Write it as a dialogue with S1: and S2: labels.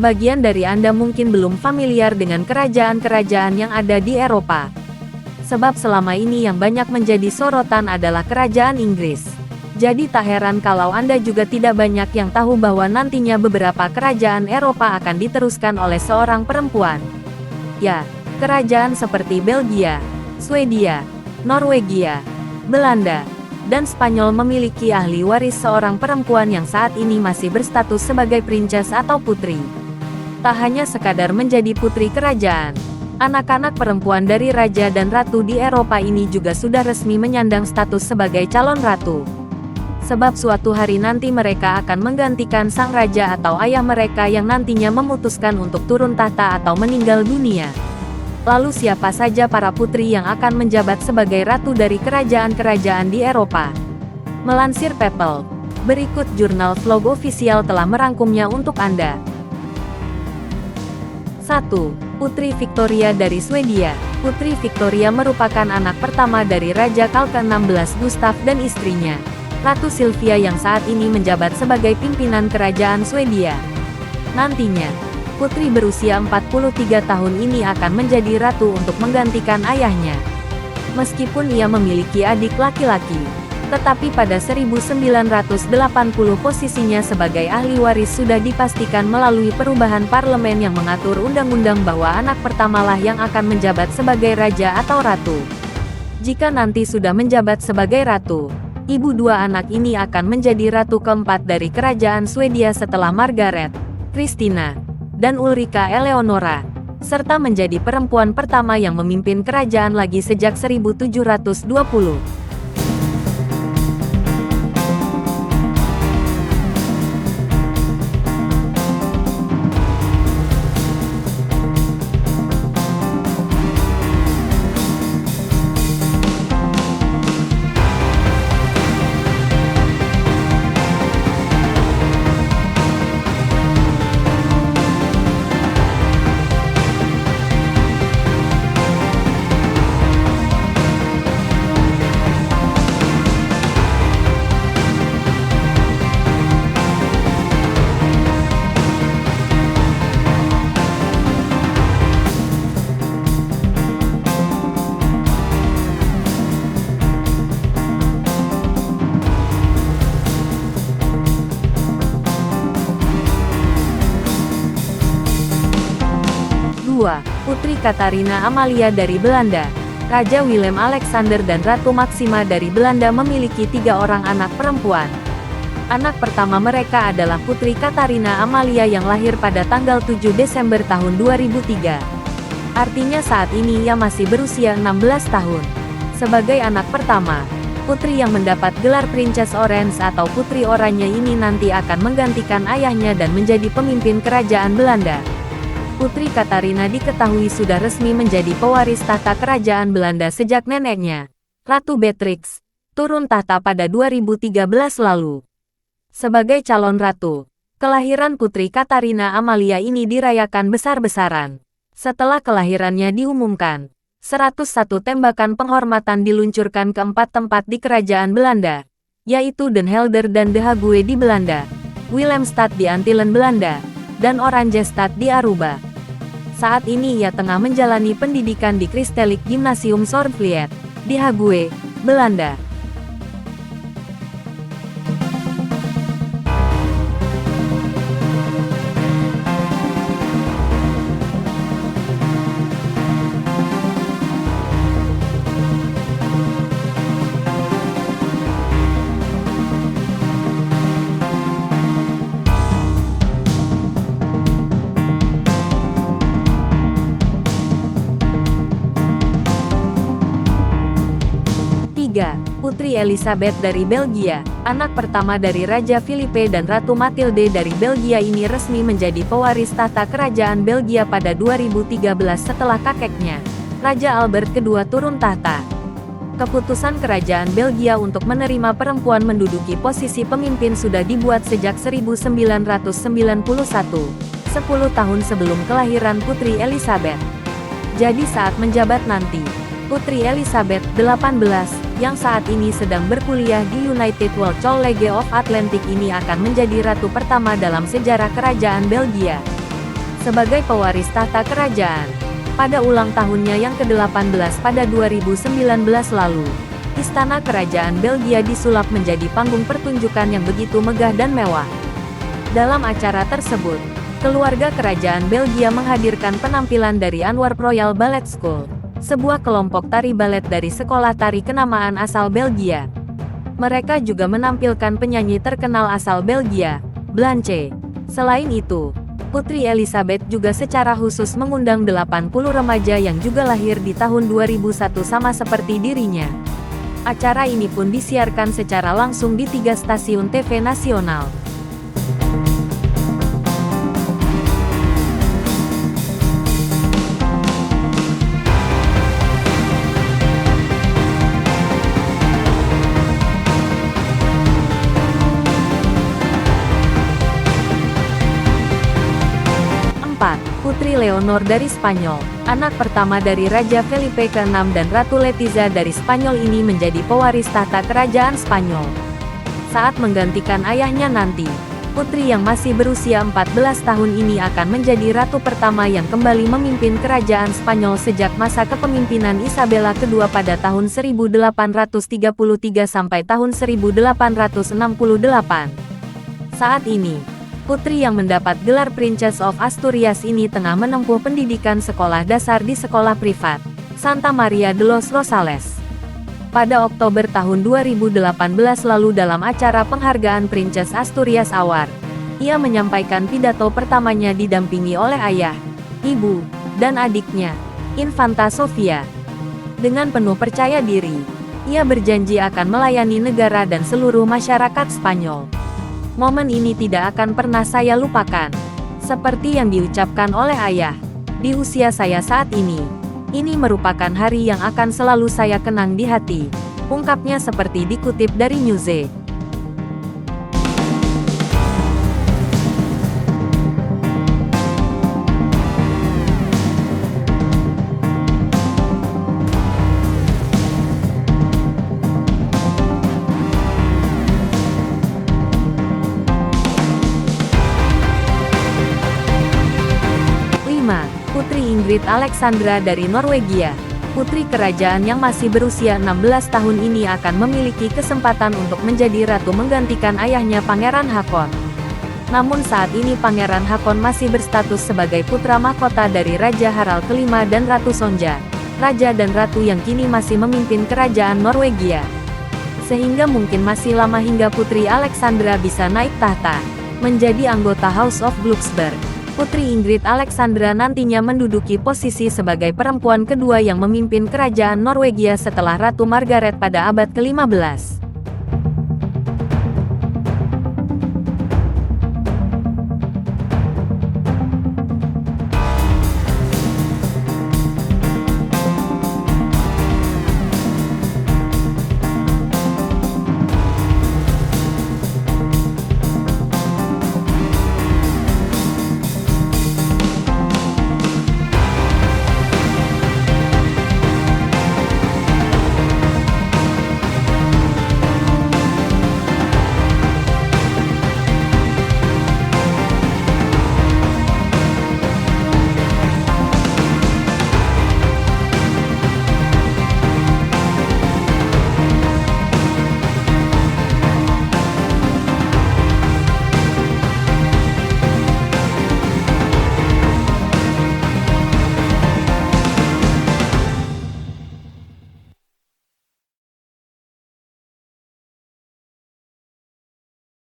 S1: Sebagian dari Anda mungkin belum familiar dengan kerajaan-kerajaan yang ada di Eropa. Sebab selama ini yang banyak menjadi sorotan adalah kerajaan Inggris. Jadi tak heran kalau Anda juga tidak banyak yang tahu bahwa nantinya beberapa kerajaan Eropa akan diteruskan oleh seorang perempuan. Ya, kerajaan seperti Belgia, Swedia, Norwegia, Belanda, dan Spanyol memiliki ahli waris seorang perempuan yang saat ini masih berstatus sebagai princess atau putri. Tak hanya sekadar menjadi putri kerajaan, anak-anak perempuan dari raja dan ratu di Eropa ini juga sudah resmi menyandang status sebagai calon ratu. Sebab suatu hari nanti mereka akan menggantikan sang raja atau ayah mereka yang nantinya memutuskan untuk turun tahta atau meninggal dunia. Lalu siapa saja para putri yang akan menjabat sebagai ratu dari kerajaan-kerajaan di Eropa? Melansir People, berikut jurnal vlog official telah merangkumnya untuk Anda. 1. Putri Victoria dari Swedia. Putri Victoria merupakan anak pertama dari Raja Karl ke-16 Gustav dan istrinya, Ratu Sylvia yang saat ini menjabat sebagai pimpinan kerajaan Swedia. Nantinya, putri berusia 43 tahun ini akan menjadi ratu untuk menggantikan ayahnya. Meskipun ia memiliki adik laki-laki, tetapi pada 1980 posisinya sebagai ahli waris sudah dipastikan melalui perubahan parlemen yang mengatur undang-undang bahwa anak pertamalah yang akan menjabat sebagai raja atau ratu. Jika nanti sudah menjabat sebagai ratu, ibu dua anak ini akan menjadi ratu keempat dari kerajaan Swedia setelah Margaret, Kristina, dan Ulrika Eleonora, serta menjadi perempuan pertama yang memimpin kerajaan lagi sejak 1720. 2. Putri Katarina Amalia dari Belanda. Raja Willem Alexander dan Ratu Maxima dari Belanda memiliki 3 orang anak perempuan. Anak pertama mereka adalah Putri Katarina Amalia yang lahir pada tanggal 7 Desember tahun 2003. Artinya saat ini ia masih berusia 16 tahun. Sebagai anak pertama, putri yang mendapat gelar Princess Orange atau Putri Oranye ini nanti akan menggantikan ayahnya dan menjadi pemimpin kerajaan Belanda. Putri Katarina diketahui sudah resmi menjadi pewaris tahta kerajaan Belanda sejak neneknya, Ratu Beatrix, turun tahta pada 2013 lalu. Sebagai calon ratu, kelahiran Putri Katarina Amalia ini dirayakan besar-besaran. Setelah kelahirannya diumumkan, 101 tembakan penghormatan diluncurkan ke 4 tempat di kerajaan Belanda, yaitu Den Helder dan De Hague di Belanda, Willemstad di Antillen Belanda, dan Oranjestad di Aruba. Saat ini ia tengah menjalani pendidikan di Christelijk Gymnasium Zorgvliet, di Hague, Belanda. 3. Putri Elizabeth dari Belgia. Anak pertama dari Raja Philippe dan Ratu Matilde dari Belgia ini resmi menjadi pewaris tahta kerajaan Belgia pada 2013 setelah kakeknya, Raja Albert II turun tahta. Keputusan kerajaan Belgia untuk menerima perempuan menduduki posisi pemimpin sudah dibuat sejak 1991, 10 tahun sebelum kelahiran Putri Elizabeth. Jadi saat menjabat nanti, Putri Elizabeth, 18, yang saat ini sedang berkuliah di United World College of Atlantic ini akan menjadi ratu pertama dalam sejarah kerajaan Belgia. sebagai pewaris tahta kerajaan. Pada ulang tahunnya yang ke-18 pada 2019 lalu, Istana Kerajaan Belgia disulap menjadi panggung pertunjukan yang begitu megah dan mewah. Dalam acara tersebut, keluarga kerajaan Belgia menghadirkan penampilan dari Antwerp Royal Ballet School, sebuah kelompok tari balet dari sekolah tari kenamaan asal Belgia. Mereka juga menampilkan penyanyi terkenal asal Belgia, Blanche. Selain itu, Putri Elizabeth juga secara khusus mengundang 80 remaja yang juga lahir di tahun 2001 sama seperti dirinya. Acara ini pun disiarkan secara langsung di 3 stasiun TV nasional. 4. Putri Leonor dari Spanyol. Anak pertama dari Raja Felipe ke-6 dan Ratu Letizia dari Spanyol ini menjadi pewaris tahta kerajaan Spanyol. Saat menggantikan ayahnya nanti, putri yang masih berusia 14 tahun ini akan menjadi ratu pertama yang kembali memimpin kerajaan Spanyol sejak masa kepemimpinan Isabella II pada tahun 1833 sampai tahun 1868. Saat ini, putri yang mendapat gelar Princess of Asturias ini tengah menempuh pendidikan sekolah dasar di sekolah privat, Santa Maria de los Rosales. Pada Oktober tahun 2018 lalu dalam acara penghargaan Princess Asturias Award, ia menyampaikan pidato pertamanya didampingi oleh ayah, ibu, dan adiknya, Infanta Sofia. Dengan penuh percaya diri, ia berjanji akan melayani negara dan seluruh masyarakat Spanyol. Momen ini tidak akan pernah saya lupakan. Seperti yang diucapkan oleh ayah, di usia saya saat ini merupakan hari yang akan selalu saya kenang di hati, ungkapnya seperti dikutip dari Newsy. 5. Putri Ingrid Alexandra dari Norwegia. Putri kerajaan yang masih berusia 16 tahun ini akan memiliki kesempatan untuk menjadi ratu menggantikan ayahnya Pangeran Haakon. Namun saat ini Pangeran Haakon masih berstatus sebagai putra mahkota dari Raja Harald V dan Ratu Sonja, raja dan ratu yang kini masih memimpin kerajaan Norwegia. Sehingga mungkin masih lama hingga Putri Alexandra bisa naik tahta, menjadi anggota House of Glücksburg. Putri Ingrid Alexandra nantinya menduduki posisi sebagai perempuan kedua yang memimpin kerajaan Norwegia setelah Ratu Margaret pada abad ke-15.